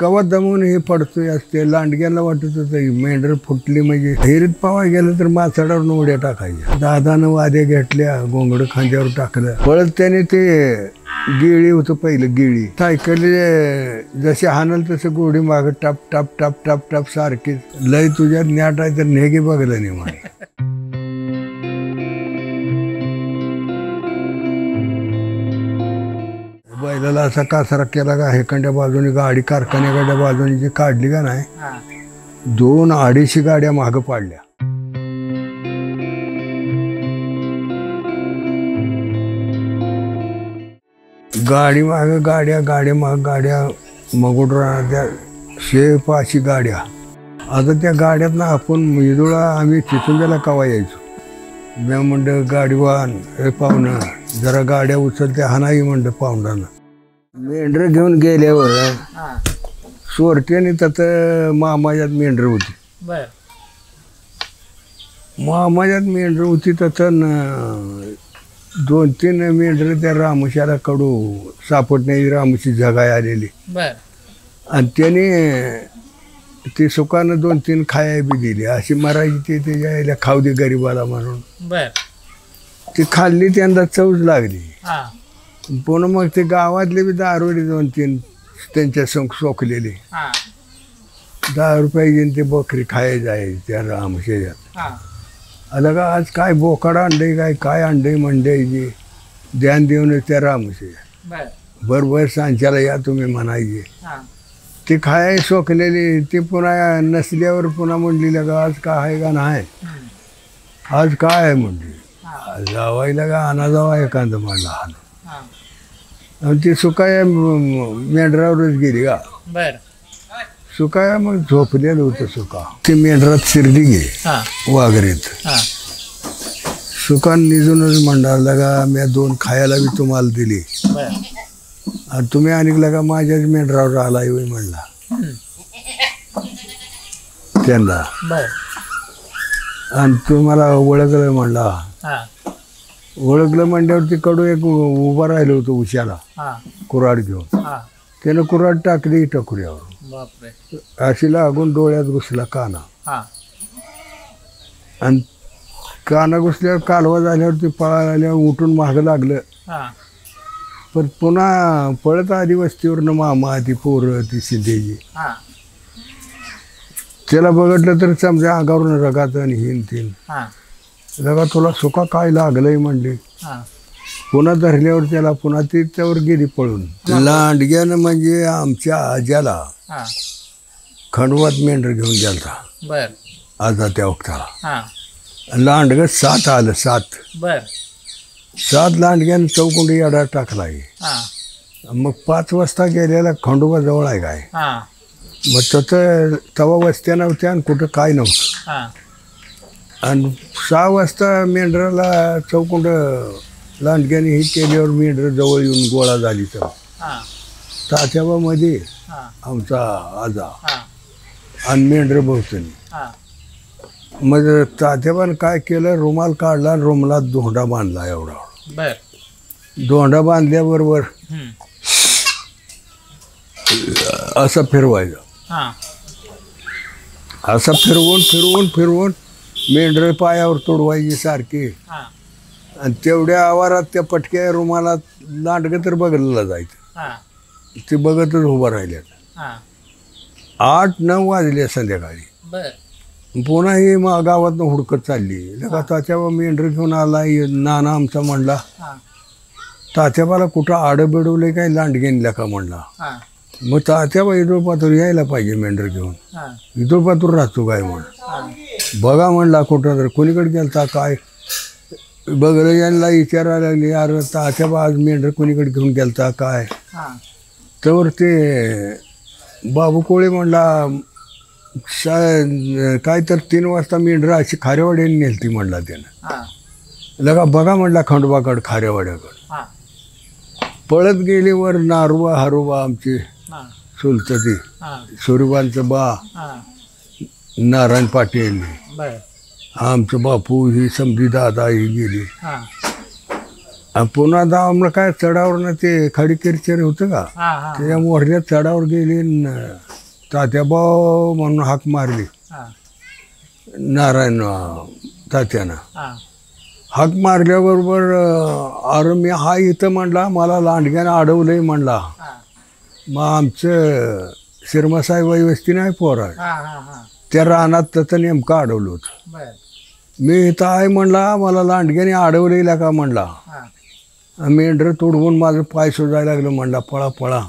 कवा दमून हे पडतोय असते. लांडग्याला वाटत होतं मेंढर फुटली म्हणजे हिरीत पावा गेलं तर माथाडावर उड्या टाकायच्या. दादानं वाद्या घेतल्या, गोंगड खांद्यावर टाकलं. पळत त्याने ते गिळी होतं पहिलं, गिळी सायकल जसे हाणल तसं गोडी माग top top top top top सारखी. लय तुझ्यात न्याट आहे तर नेगे बघलं नाही म्हणे. बैलाला असा कासारा केला का हेकंड्या बाजूने गाडी कारखान्याकडल्या बाजूने जी काढली का नाही, 2-2.5 गाड्या मागं पाडल्या. गाडी माग गाड्या, गाड्या माग गाड्या, मगुड राहत्या 6-5 गाड्या. आता त्या गाड्यातनं आपण मिदुळा आम्ही चिचुंद्याला कवा यायचो. मी म्हणलं गाडीवान हे पाहुणं जरा गाड्या उचलत्या हा नाही म्हणलं पाहुणानं. मेंढर घेऊन गेल्यावर चोरट्याने त्यात मामाच्यात मेंढर होती. मामाच्यात मेंढर होती त्याचं 2-3 मेंढर त्या रामुशाला कडू सापडण्याची रामुशी जगाय आलेली. आणि त्याने ती सुकानं 2-3 खाया बी दिली. अशी मरायची ते यायला खाऊ दे गरीबाला म्हणून. ती खाल्ली, त्यांना चवच लागली. पुन्हा मग ते गावातले बी दारोडे 2-3 त्यांच्या सोखलेले 10 रुपये ते बकरी खायला जायची त्या रामशेजात. आलं का आज काय बोकाड अंडे काय अंडे मंडईची ध्यान देऊनच त्या रामशेजा बरोबर सांच्याला या तुम्ही म्हणायचे. ते खाय सोखलेली ती पुन्हा नसल्यावर पुन्हा म्हणली का आज काय आहे का नाही, आज काय आहे म्हणली. जावायला का आणा जावा एखादं म्हणला हा. आणि ती सुकाया मेंढरावरच गेली का. सुकाया मग झोपलेलं होतं सुका. ती मेंढरात शिरली गे वाघरीत. सुकान निजूनच म्हणणार का मी 2 खायला बी तुम्हाला दिली आणि तुम्ही आणि का माझ्याच मेंढरावर आला येऊ म्हणला त्यांना. आणि तुम्हाला ओळखलं म्हणला. ओळखलं म्हणल्यावरती कडू एक उभा राहिलं होतं उशाला कुऱ्हाड घेऊन. त्यानं कुऱ्हाड टाकली टकुऱ्यावर. अशी लागून डोळ्यात घुसला काना. आणि काना घुसल्यावर कालवा झाल्यावरती पळायला आल्यावर उठून मागं लागलं. पण पुन्हा पळत आली वस्तीवरनं मामा ती पोरं ती शिंदेची. त्याला बघितलं तर समजा अंगावरून रगात आणि हिन तीन लगा तुला सुका काय लागलंय म्हणली. पुन्हा धरल्यावर त्याला पुन्हा ती त्यावर गेली पळून. लांडग्यानं म्हणजे आमच्या आज्याला खंडवात मेंढर घेऊन गेलता आजा त्या वक्ताला. लांडगं 7 आलं 7 लांडग्यानं चौकुंडी याडा टाकलाय. मग 5 वाजता गेलेला खंडोबा जवळ आहे काय. मग तसं तवा वस्त्या नव्हत्या आणि कुठं काय नव्हतं. आणि 6 वाजता मेंढराला चौकुंड लांडग्याने हे केल्यावर मेंढर जवळ येऊन गोळा झाली. तर तात्याबामध्ये आमचा आजा आणि मेंढर भोवतणी. मग तात्याबान काय केलं, रुमाल काढला, रुमालात धोंडा बांधला. एवढा धोंडा बांधल्याबरोबर असं फिरवायचं. असं फिरवून फिरवून फिरवून मेंढर पायावर तोडवायची सारखी. आणि तेवढ्या आवारात त्या पटक्या रुमालात लांडगं तर बघायला जायचं. ते बघतच उभं राहिल्यात. 8-9 वाजले संध्याकाळी. पुन्हा ही मग गावातनं हुडकत चालली. लगा तात्याबा मेंढर घेऊन आला. नाना आमचा म्हणला तात्याबाला कुठं आडं बिडवले काय लांडग्यानीला का म्हणला. मग तात्याबा इदोळ पातूर यायला पाहिजे मेंढर घेऊन. इदोळ पातूर राहतो काय म्हण बघा म्हणला. कुठं तर कोणीकडे गेलता काय बघलं. यांना विचारायला लागली अरे तात्याबा आज मेंढर कोणीकडे घेऊन गेलता काय. तर ते बाबू कोळे म्हणला काय तर 3 वाजता मेंढर अशी खारेवाड्याने नेलती म्हणला त्यानं. लगा बघा म्हणला खंडोबाकडं खारेवाड्याकडं. पळत गेली वर नारोबा हारोबा आमची चुलत ती सुरुबांचं बा नारायण पाटील आमचं बापू ही समधी दादा ही गेली. पुन्हा आम्हाला काय चढावर ते खाडीकेरचेर होतं का त्याच्या मोठ्या चढावर गेली तात्याभाऊ म्हणून हाक मारली नारायण तात्यानं हाक मारल्याबरोबर अरे मी हा इथं म्हणला मला लांडग्यानं अडवलंय म्हणला मग आमचं शिरमासाहेब वस्ती नाही पोरा त्या रानात त्याचं नेमकं अडवलं होतं मी इथं आहे म्हणला मला लांडग्याने अडवलेला का म्हणला मेंढर तोडवून माझं पाय सुजायला लागलं म्हणला पळा पळा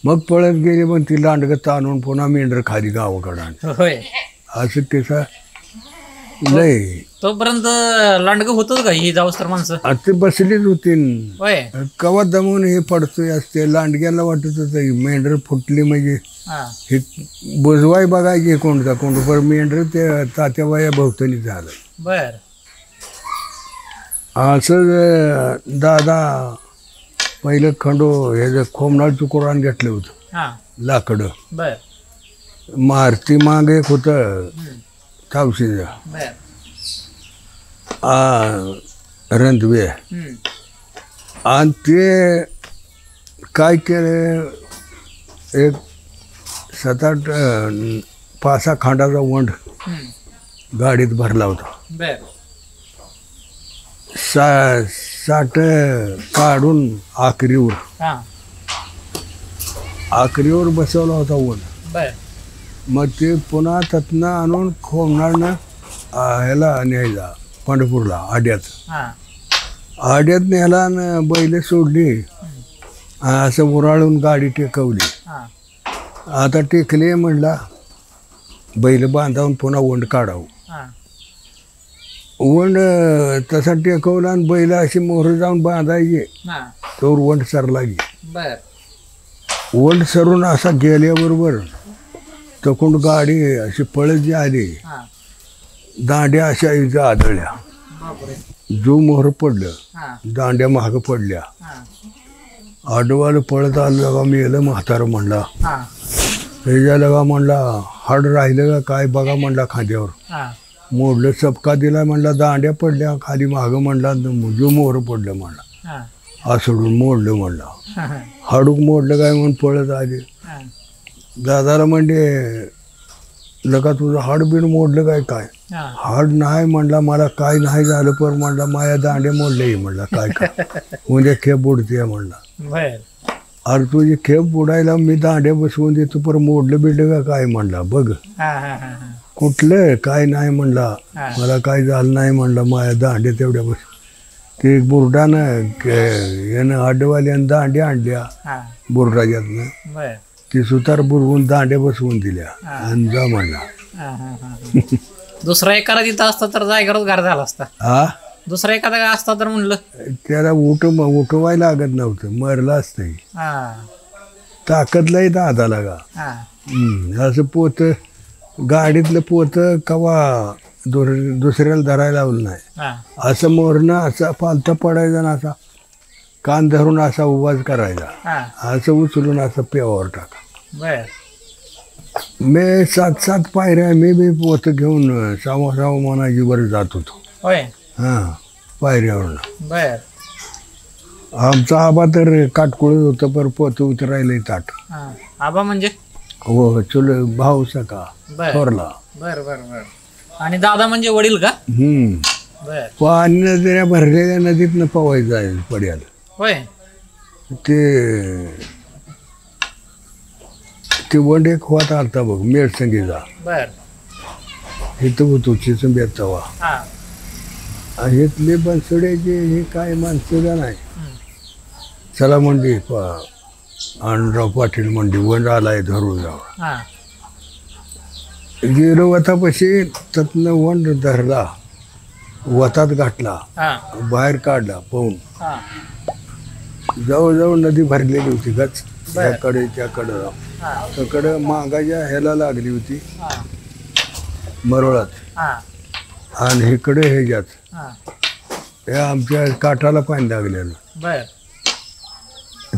मग पळत गेले मग ती लांडगं ताणून पुन्हा मेंढर खाली गावाकडं असं त्याचा लय तोपर्यंत लांडगं होतच का ही जाऊस तर माणसं ते बसलीच होती कवा दमून हे पडतोय असते लांडग्याला वाटत होतं मेंढर फुटली म्हणजे हे बुजवाय बघायचे कोणता कोण पण मेंढर ते तात्याबाया भोवतणी झालं बर असं दादा पहिलं खंडो हे खोमनाळ कुराण घेतलं होतं लाकडं बर मारती माग एक होतं तावशीचा रणधवे आणि ते काय केलं एक 7-8 5-6 खांडाचा वंड गाडीत भरला होता 60 काढून आखरीवर बसवला होता वंड मग ते पुन्हा त्यातनं आणून खोमनाळनं ह्याला न्यायला पंढरपूरला आड्यात न्यायला आणि बैल सोडली असं उराळून गाडी टेकवली आता टेकले म्हणला बैल बांधावून पुन्हा वंड काढावं वंड तसा टेकवला आणि बैल अशी मोहर जाऊन बांधायचे तोवर वंड सरला गे वंड सरून असा गेल्याबरोबर तकुंड गाडी अशी पळत जी आली दांड्या अशा इथं आदळल्या जो मोहर पडलं दांड्या महाग पडल्या आडवाला पळत आलं का मी येलं म्हातारं म्हणला ह्याच्या लगा म्हणला हाड राहिलं का काय बघा म्हणला खांद्यावर मोडलं चपका दिला म्हणला दांड्या पडल्या खाली माग म्हणला जो मोहर पडलं म्हणला असडून मोडलं म्हणला हाडूक मोडलं काय म्हणून पळत आले दादाला म्हणजे लगा तुझं हाड बिन मोडलं काय काय हाड नाही म्हणला मला काय नाही झालं पण म्हणला माया दांडे मोडले म्हणला काय काय उद्या खेप बुडते म्हणला अरे तुझी खेप बुडायला मी दांड्या बसवून देतो पर मोडलं बिडलं का काय म्हणला बघ कुठलं काय नाही म्हणला मला काय झालं नाही म्हणला माया दांडे तेवढ्या बस ते बुरडानं यानं आडवाल्यानं दांड्या आणल्या बुरडाच्यातनं ती सुतार बुरवून दांड्या बसवून दिल्या आणि जा म्हणला दुसरा एखादा तिथं असता तर जागेवरच गार झाला असता दुसरा एखादा असता तर म्हणलं त्याला उठवायला लागत नव्हतं मरला असतं ताकदलाही दादाला का असं पोत गाडीतलं पोत कवा दुसऱ्याला धरायला लावलं नाही असं मोरणं असं पालथा पडायचा ना असा कान धरून असा उभाच करायचा असं उचलून असं पेवावर टाका मी 7-7 पायऱ्या मी बी पोत घेऊन सावा मनाची वर जात होतो पायऱ्यावरनं आमचा आबा तर काटकुळत होतं पर पोत उतरायला ताट आबा म्हणजे हो चुल भाऊ सका थोरला आणि दादा म्हणजे वडील का पाणी नद्या भरलेल्या नदीतनं पवायचं आहे पड्याला ते वंड एक होत आलता बघ मेडसंगीचा इथं होतो चिचंब्याचा वा इथले बनसोड्याचे हे काय माणसं नाही चला मंडी आनराव पाटील मंडी वंड आलाय धरून जावा गेलो वतापाशी त्यातनं वंड धरला वतात गाठला बाहेर काढला पाहून जवळजवळ नदी भरलेली होती गच त्याकडे त्याकडं मागाच्या ह्याला लागली होती मरोळात आणि इकडे ह्याच्यात हे आमच्या काठाला पाणी लागलेलं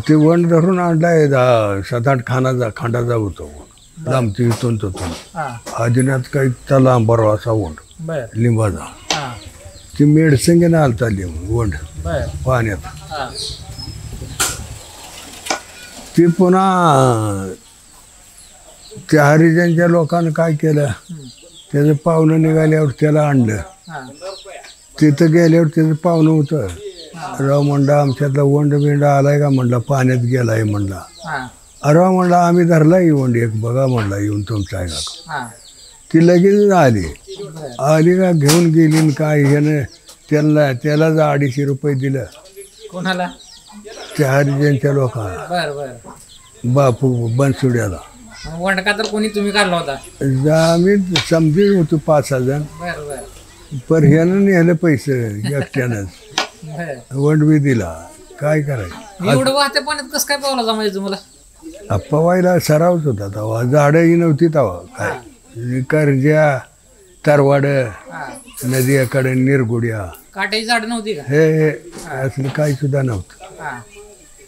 ते वंड धरून आणलाय 7-8 खांडाचा होतो लांबची इथून तिथून आदिनाथ काही लांबारो असा वंड लिंबाचा ती मेडसंगेनं आलता लिहून वंड बर पाण्यात. हा ती पुन्हा त्या हरिजनच्या लोकांनी काय केलं, त्याचं पाहुणं निघाल्यावर त्याला आणलं. हा तिथं गेल्यावर त्याचं पाहुणं होतं. राव म्हणला आमच्यातला वंड बिंड आलाय का म्हणला, पाण्यात गेलाय म्हणला. हा अरे म्हणला आम्ही धरला वंड एक बघा म्हणला येऊन तुमचा आहे का. हा ती लगेच आली. बर आली का घेऊन गेली न काय ह्यानं त्यालाच 250 रुपये दिलं कोणाला. त्या हरिजनच्या लोकांना, बर बर बापू बनसुड्याला. मग वंडका तर कोणी तुम्ही काढला होता. आम्ही समजेल होतो 5-6 जण, बर बर पर ह्यानं नेलं पैसे एकट्यानंच. बर वंड बी दिला. काय करायचं. एवढं वाहत्या पाण्यात कसं काय पावला जमायचं तुम्हाला. पवायला सरावच होता तेव्हा, झाडंही नव्हती तेव्हा काय. करज्या तरवाड हा नदीकडे निरगुड्या काट्याची झाड नव्हती का. हे असलं काही सुद्धा नव्हतं. हा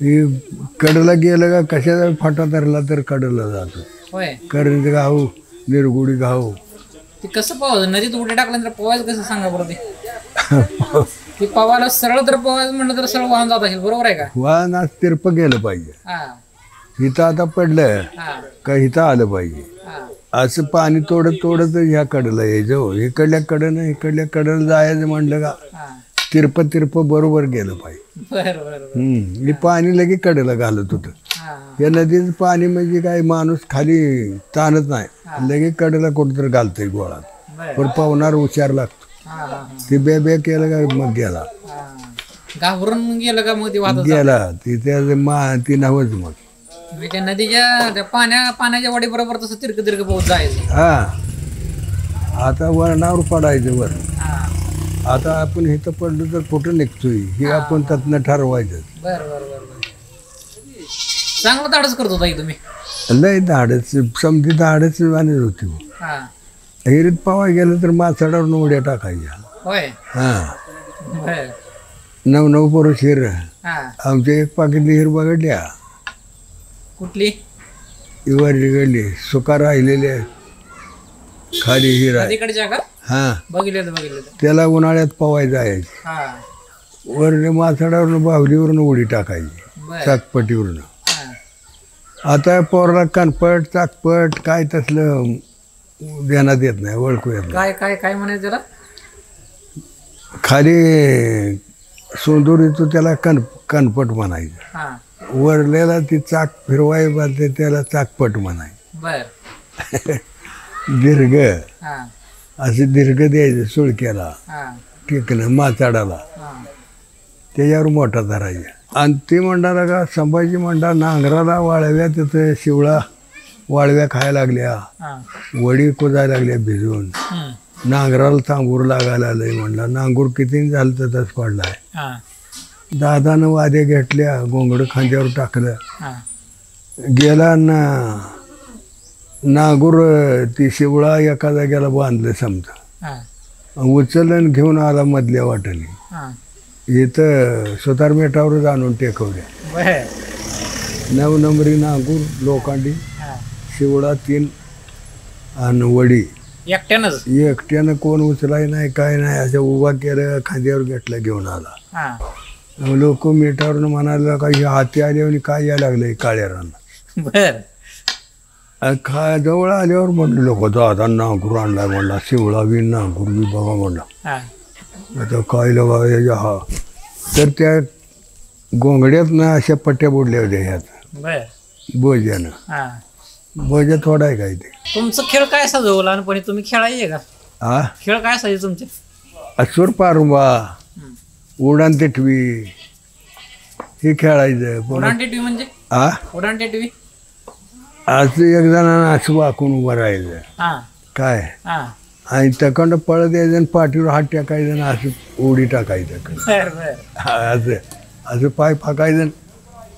ही कडला गेलं का कशाचा फाटा धरला तर कडला जातो. होय करंज घाऊ निरगुडी घाऊ. ते कसं पोहायचं नदीत उड्या टाकल्यानंतर पोहायचं कसं सांगा बरं ते पोवायला सरळ तर पोहायचं म्हणलं तर सरळ वाहून जात असेल बरोबर आहे का. वाहन आज तिरप गेलं पाहिजे. हा इथं आता पडलं हा का इथं आलं पाहिजे. हा असं पाणी तोडत तोडत ह्या कडला यायचं हो. इकडल्या कडनं इकडल्या कडला जायचं म्हणलं का हा तिरप बरोबर गेलं पाहिजे. बर बर बर हे पाणी लगे कडेला घालत होतं. हा या नदीचं पाणी म्हणजे काय माणूस खाली ताणत नाही, लगे कडेला कुठंतरी घालतंय गोळात. बर पण पावणार हुशार लागतो. हा हा हा ते बे केलं का मग गेला हा घाबरून गेलं का मग ते वाहत होतं. गेला ती त्या ती नवच मग. म्हणजे त्या नदीच्या त्या पाण्याच्या वाडी बरोबर तसं तिरक पोहत जायचं. हा आता वरणावर पडायचं वर. हा आता आपण इथं पडलो तर कुठं निघतोय हे आपण त्यातनं ठरवायचं. बर बर बर बर चांगलं धाडस करत होता की तुम्ही. लय धाडच समधी धाडच वाणीच होती. हा हिरीत पावा गेलं तर माथाडावर उड्या टाकायच्या. होय हा बर 9 पुरुष हिर. हा आमच्या एक पाकिटली हिर बघडल्या. कुठली इवरची गडली सुका राहिलेले खाली हिर आहे. नदीकडच्या का. हा बघितलं त्याला उन्हाळ्यात पवाय जायची. हा वरने माथाडावरून बाहुलीवरून उडी टाकायची बर चाकपटीवरून. हा आता पोरला कानपट चाकपट काय तसलं ध्यानात येत नाही, ओळखू येत नाही. काय काय काय म्हणायचं त्याला. खाली सोंदुरीचं त्याला कनपट म्हणायचं. हा वरलेला ती चाक फिरवाय बांधते त्याला चाकपट म्हणायचं. बर दीर्घ हा असे दीर्घ द्यायचं सुळक्याला हा टिकलं माचाडाला, हा त्याच्यावर मोठा धरायचा. आणि ते म्हणणारा का संभाजी म्हणता नांगराला वाळव्या तिथं शिवळा वाळव्या खायला लागल्या, हा वडी कुजायला लागल्या भिजून, नांगराला तांबूर लागायला आलंय म्हणला. नांगूर किती झालं तर तस पडलाय. हा दादानं वाद्या घेतल्या, गोंगडं खांद्यावर टाकलं, हा गेला ना नांगूर ती शिवळा एका जाग्याला बांधलं समजा, हा उचलून घेऊन आला मधल्या वाटेने. हा इथं सुतार मेटावरच आणून टेकवल्या. बर 9 नंबरी नांगूर लोखंडी, हा शिवळा 3 आणि वडी. एकट्यानंच. एकट्यानं कोण उचलाय नाही काय नाही, असं उभा केलं, खांद्यावर घेतलं, घेऊन आला. हा लोक मिठावरून म्हणायला काही हाती आल्यावर काय यायला लागलंय काळ्या रान. बर जवळ आल्यावर म्हणलं लोक दादा नांगूर आणलाय म्हणला, शिवळा बी नांगूर बी बघा म्हणला. हा आता काय बघा हा, तर त्या गोंगड्यात ना अशा पट्ट्या बुडल्या होत्या ह्यात बर बोज्यानं. हा बोजा थोडा आहे काय ते. तुमचं खेळ काय असायचं लहानपणी तुम्ही खेळायचे का. हा खेळ काय असायचे तुमचे. असूर पारुंबा, उडान तिटवी हे खेळायचं. उडान टिटवी म्हणजे. हा उडान टिटवी. असं एक जणांना असं वाकून उभं राहायचं हा काय, हा आणि तखंड पळत यायचं आणि पाठीवर हात टाकायचं आणि असं उडी टाकायचं. बर बर असं पाय फाकायचं,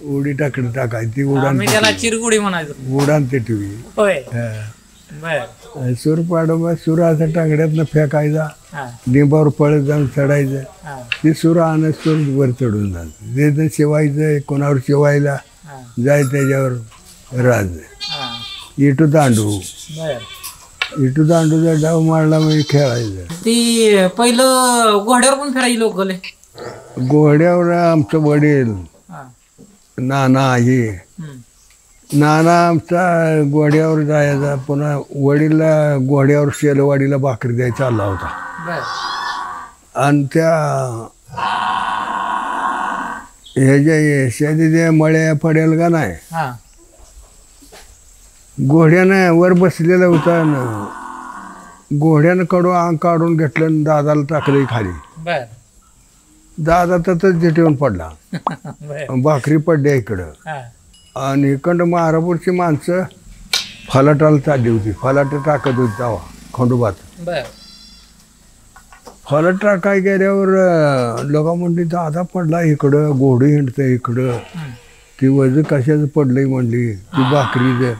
उडी टाकायची. ती उडान आम्ही त्याला चिरगुडी म्हणायचो. उडान तिटवी. होय बर सूर पाडोबा सूर असं टांगड्यातनं फेकायचा, हा लिंबावर पळत जाऊन चढायचं. हा ती सूर आणत सूर वर चढून जायचं, जे शिवायचं कोणावर शिवायला हा जाय त्याच्यावर राज. हा इटू दांडू बर इटू दांडूचा डाव मारला म्हणजे खेळायचं. ती पहिलं घोड्यावर पण फिरायची लोक गले. घोड्यावर आमचं वडील नाना हे नाना आमचा घोड्यावर जायचा. पुन्हा वडीलला घोड्यावर शेलवाडीला भाकरी द्यायचा चालला होता. आणि त्या ह्याच्या शेती मळ्या पडेल का नाही, घोड्यानं वर बसलेला होता ना, घोड्यानं अंग काढून घेतलं आणि दादाला टाकलं खाली. दादा तसंच झेटेवून पडला. भाकरी पडल्या इकडं. आणि इकडं महारापूरची माणसं फलाटाला चालली होती. फलाट टाकत होती तेव्हा खंडोबात. फलाट टाकाय गेल्यावर लोक म्हणली दादा पडला इकडं, घोडं हिंडतं इकडं. ती वजन कशाचं पडलंय म्हणली, ती भाकरीचं.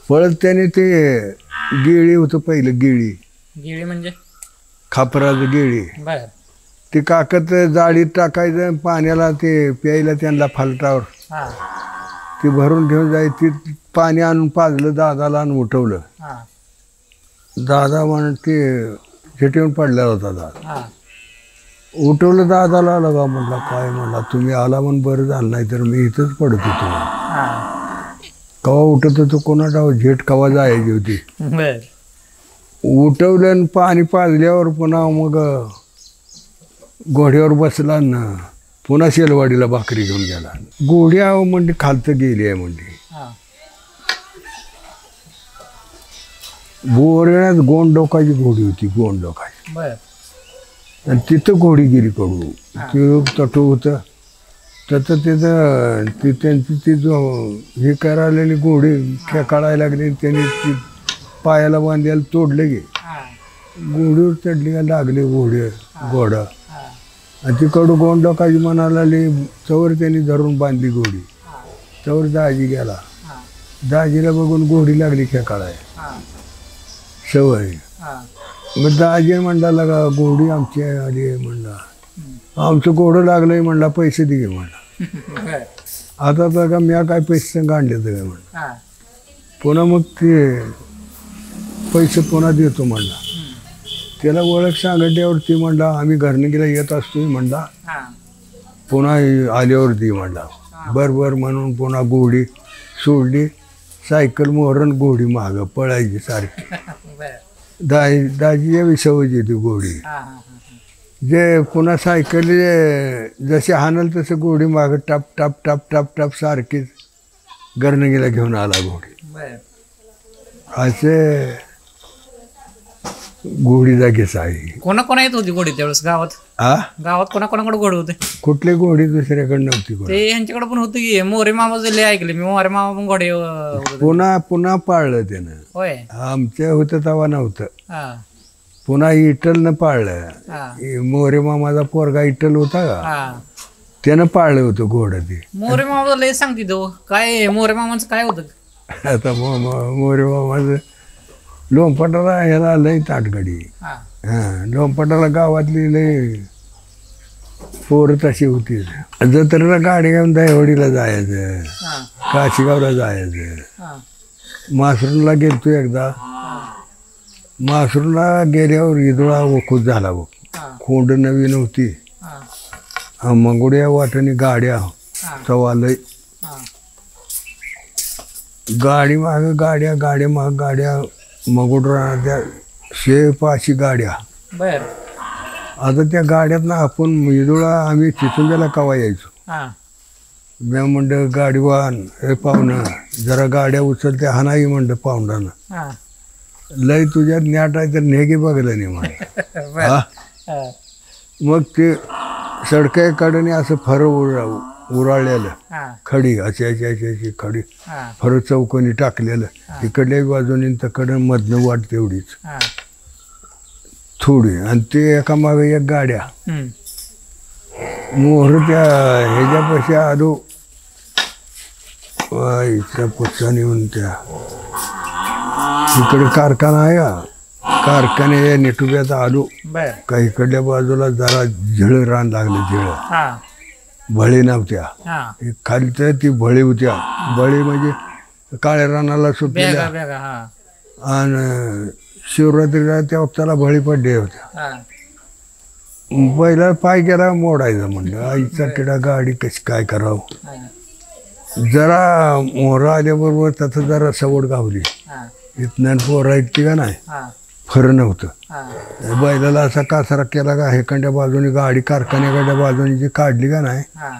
पळत त्याने ते गिळी होतं पहिलं. गिळी म्हणजे खापराचं गिळी. ते काकत जाळीत टाकायचं पाण्याला, ते प्यायला त्यांना फालटावर ते भरून घेऊन जायची. पाणी आणून पाजलं दादाला आणि उठवलं. दादा म्हणून ते झेटेवून पडला होता. दादा उठवलं दादाला. लगा म्हणला काय म्हणला, तुम्ही आला म्हणून बरं झालं, नाही तर मी इथंच पडत होतो. कवा उठत होतो कोणा डाव झेट कवा जायची होती. उठवलं आणि पाणी पाजल्यावर पुन्हा मग घोड्यावर बसला ना, पुन्हा शेलवाडीला भाकरी घेऊन गेला. घोड्या म्हणजे खालतं गेली आहे म्हणजे. बोरण्यात गोंड डोकाची घोडी होती, गोंड डोकाची. आणि तिथं घोडी गेली कडू. ते तटू होतं तर तिथं ती त्यांची ती जो हे करायलेली घोडी खेकाळायला लागली. त्याने ती पायाला बांधायला तोडलं गे. घोडीवर चढली का लागले घोडा. आणि ती कडू गोंड डोकाची म्हणाला चवर त्यांनी धरून बांधली घोडी. चवर दाजी गेला. दाजीला बघून घोडी लागली खेकाळाय सवय. मग दाजी म्हणला लगा घोडी आमची आली आहे म्हणला. आमचं घोडं लागलंय म्हणला, पैसे दे म्हणला. आता तर का मी काय पैसे आणले तर म्हणला. पुन्हा मग ते पैसे पुन्हा देतो म्हणला. त्याला ओळख सांगितल्यावर ती म्हणला आम्ही घरनिकीला येत असतो म्हणला, पुन्हा आल्यावर दी म्हणला. बरं म्हणून पुन्हा घोडी सोडली. सायकल मोहरण घोडी मागं पळायची सारखी. दाजीच्या विषयाची होती घोडी. जे पुन्हा सायकल जसे हाणल तसं घोडी मागं top top top top top सारखीच घरनिकीला घेऊन आला घोडी. असे घोडीचा किस्सा आहे. कोणा येत होती घोडी त्यावेळेस गावात? गावात कोणाकोणाकडे घोडी होते? कुठली घोडी दुसऱ्याकडे नव्हती. ते यांच्याकडे पण होती की मोरे मामा लय ऐकले मी. मोरे मामा पण घोडे पुन्हा पाळलं त्यानं. होय, आमच्या होतं तेव्हा नव्हतं. पुन्हा इटलनं पाळलं. मोरे मामाचा पोरगा इटल होता का, त्यानं पाळलं होतं घोडं. ते मोरे मामा लय सांगते तो. काय मोरे मामाचं काय होतं? आता मोरे मामाचं लोंपटाला ह्याला लय ताटगडी. लोंपटाला गावातली लय पोरं तशी होती. जत्रेला गाडी घेऊन दहिवडीला जायचं, काशीगावला जायचं. मासरूनला गेलतो एकदा. मासरूनला गेल्यावर इदुळा वखूत झाला बघ. खोंड नवी नव्हती. मंगुड्या वाटणी गाड्या तवा लय. गाडी माग गाड्या, गाड्या माग गाड्या, मगुड राहत्या 6-5 गाड्या. आता त्या गाड्यातनं आपण इदुळा आम्ही चिचुंद्याला कवा यायचो. मी म्हणलं गाडीवान हे पाहुणं जरा गाड्या उचलत्या हा नाही म्हणलं पाहुणानं. लय तुझ्यात न्याट आहे तर नेगे बघलं नाही म्हणलं. मग ते सडकाकडे असं फर उराळलेलं खडी अशी अशी अशी अशी खडी फर चौकोनी टाकलेलं. इकडल्या बाजूने तकडं मधनं वाट तेवढीच थोडी. आणि ते एका मागे एक गाड्या. मोहर त्या ह्याच्यापाशी आलो इथल्या पुच्छाने येऊन त्या इकडे कारखाना आहे का, कारखान्या नेटुब्यात आलो का. इकडल्या बाजूला जरा झिळ रान लागलं. झिळ भळे नव्हत्या खाली तर ती भळे होत्या. भळे म्हणजे काळ्या रानाला सुटलेल्या. आणि शिवरात्रीला त्या वक्ताला बळी पडले होत्या. हा पहिला पाय गेला मोडायचं म्हणलं आईचा किडा गाडी कशी काय करावं. हा जरा मोहरा आल्याबरोबर त्याचं जरा सवड गावली. हा इथनं पोरा इतकी का नाही हा खरं नव्हतं. हा बैलाला असा कासारा केला का हेकडल्या बाजूने गाडी कारखान्याकडल्या बाजूने जी काढली का नाही हा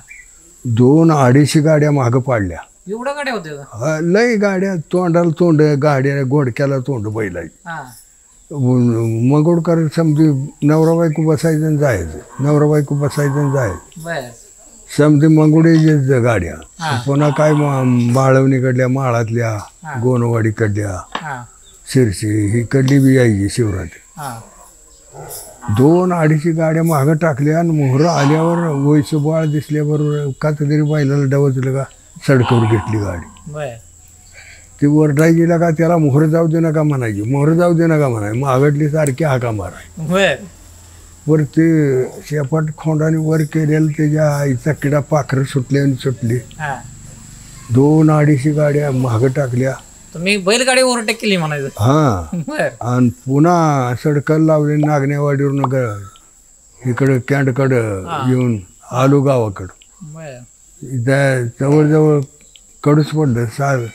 200-250 गाड्या मागं पाडल्या. एवढं गाड्या होते का? लय गाड्या तोंडाला तोंड गाड्या घोडक्याला तोंड बैलाची. हा मंगोडकर समजी नवरा बायको बसायचं आणि जायचं नवरा बायको बसायचं आणि जायचं बर समधी मंगुडे गाड्या. हा. पुन्हा काय बाळवणीकडल्या माळातल्या गोनवाडीकडल्या हा शिरशी ही कडली बी यायची शिवरात्री. हा 200-250 गाड्या मागं टाकल्या आणि मोहरं आल्यावर वयचं बाळ दिसल्याबरोबर का तरी बैलाला डवचलं का सडकावर घेतली गाडी. बर ती वरडायची का त्याला मोहर जाऊ दे नका म्हणायची मोहर जाऊ दे नका म्हणाय मागडली सारखी हाका माराय. बर वर ते शेपाट खोंडाने वर केलेलं त्याच्या आईचा किडा पाखरं सुटली आणि सुटली. हा 200-250 गाड्या मागं टाकल्या. तुम्ही बैलगाडी ओव्हरटेक केली म्हणायचं. हा बर आणि पुन्हा सडकाला लावले नागण्यावाडीवरून इकडं कॅन्डकडं येऊन आलो गावाकडं. बर जवळजवळ कडूच पडलं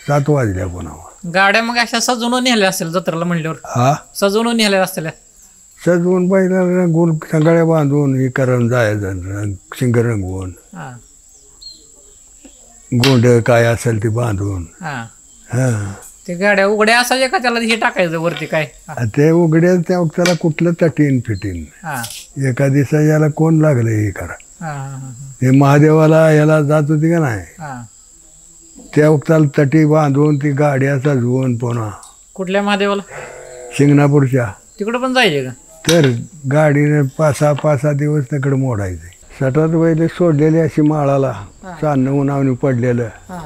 7 वाजल्या पुन्हा. गाड्या मग अशा सजवून नेल्या असेल जत्रेला म्हणल्यावर. हा सजवून नेल्या असतील. सजवून पहिला गोल सगळ्या बांधून हे करून जायचं शिंग रंगवून हा गोंड काय असेल ते बांधून. हा हा ते गाड्या उघड्या असायच्या का त्याला हे टाकायचं वरती काय. ते उघड्या त्या त्याला कुठलं तटीन फिटीन हा एका दिवसा याला कोण लागलं हे करा. हा हा ते महादेवाला याला जात होती का नाही हा त्या वक्ताला तटी बांधून ती गाड्या सजवून पुन्हा कुठल्या महादेवाला शिंगणापूरच्या तिकडं पण जायचे का. तर गाडीने 5-6 दिवस तिकडे मोडायचे. 7 बैल सोडलेले अशी माळाला चांदणं उन्हावणी पडलेलं हा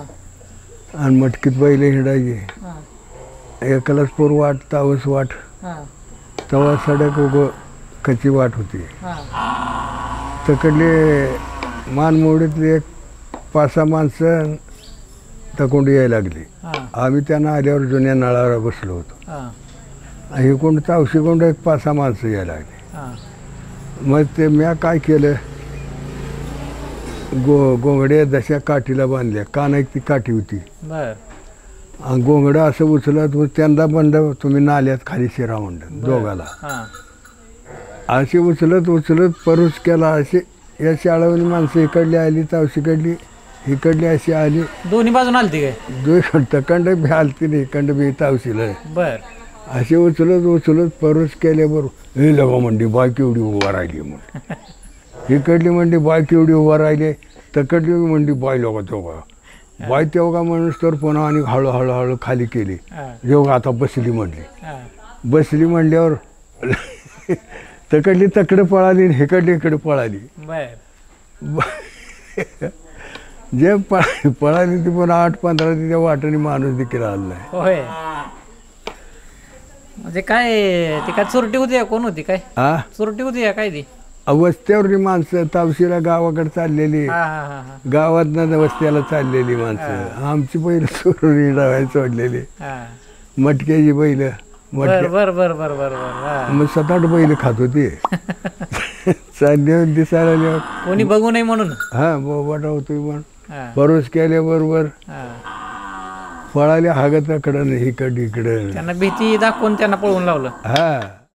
आणि मटकीत बैल हिंडायचे. हा एकलाच पूर वाट तावस वाट हा तवा सडक कच्ची वाट होती. हा तिकडले मानमोडीतले 5-6 माणसं तकोंडी यायला लागली. हा आम्ही त्यांना आल्यावर जुन्या नळावर बसलो होतो. हा हे कोण तावशी कोंड 5-6 माणसं यायला लागली. हा मग ते म्या काय केलं गोंगड्या जशा काठीला बांधल्या कानाक ती काठी होती. बर आणि गोंगडं असं उचलत त्यांना म्हणलं तुम्ही नाल्यात खाली शिरा म्हणलं दोघाला. हा अशी उचलत परूस केला. असे या शाळावरील माणसं इकडली आली तावशीकडली इकडली अशी आली दोन्ही बाजून आलती काय. तकंड बी आलती नाही इकडं बी तावशीला. बर असे उचलत परूस केल्याबरोबर हे लगा म्हणली बाय केवढी उभा राहिली म्हणून इकडली म्हणली बाय केवढी उभा राहिली तकडली म्हणली बाय लोक तेव्हा बाय तेव्हा माणूस तर पुन्हा आणि हळूहळू खाली केली. जेव्हा आता बसली म्हणली बसली म्हणल्यावर तकडली तकडे पळाली हेकडली इकडे पळाली. जे पळाली ती पण 8-15 तिच्या वाटेने माणूस देखील आला नाही. होय म्हणजे काय ती काय चोरटी होती कोण होती काय. हा चोरटी होती काय ती. वस्त्यावरची माणसं तावशीला गावाकडे चाललेली हा हा हा हा गावातनं वस्त्याला चाललेली माणसं आमची बैल सुरुरी डावायला सोडलेली हा मटक्याची बैल बर बर बर बर बर बर मग 7-8 बैल खात होती चालले दिसायला कोणी बघू नये म्हणून. हा बोबाटा होतो म्हणून हा परोस केल्याबरोबर हा पळाले हागत इकडं इकडं त्यांना भीती दाखवून त्यांना पळवून लावलं. हा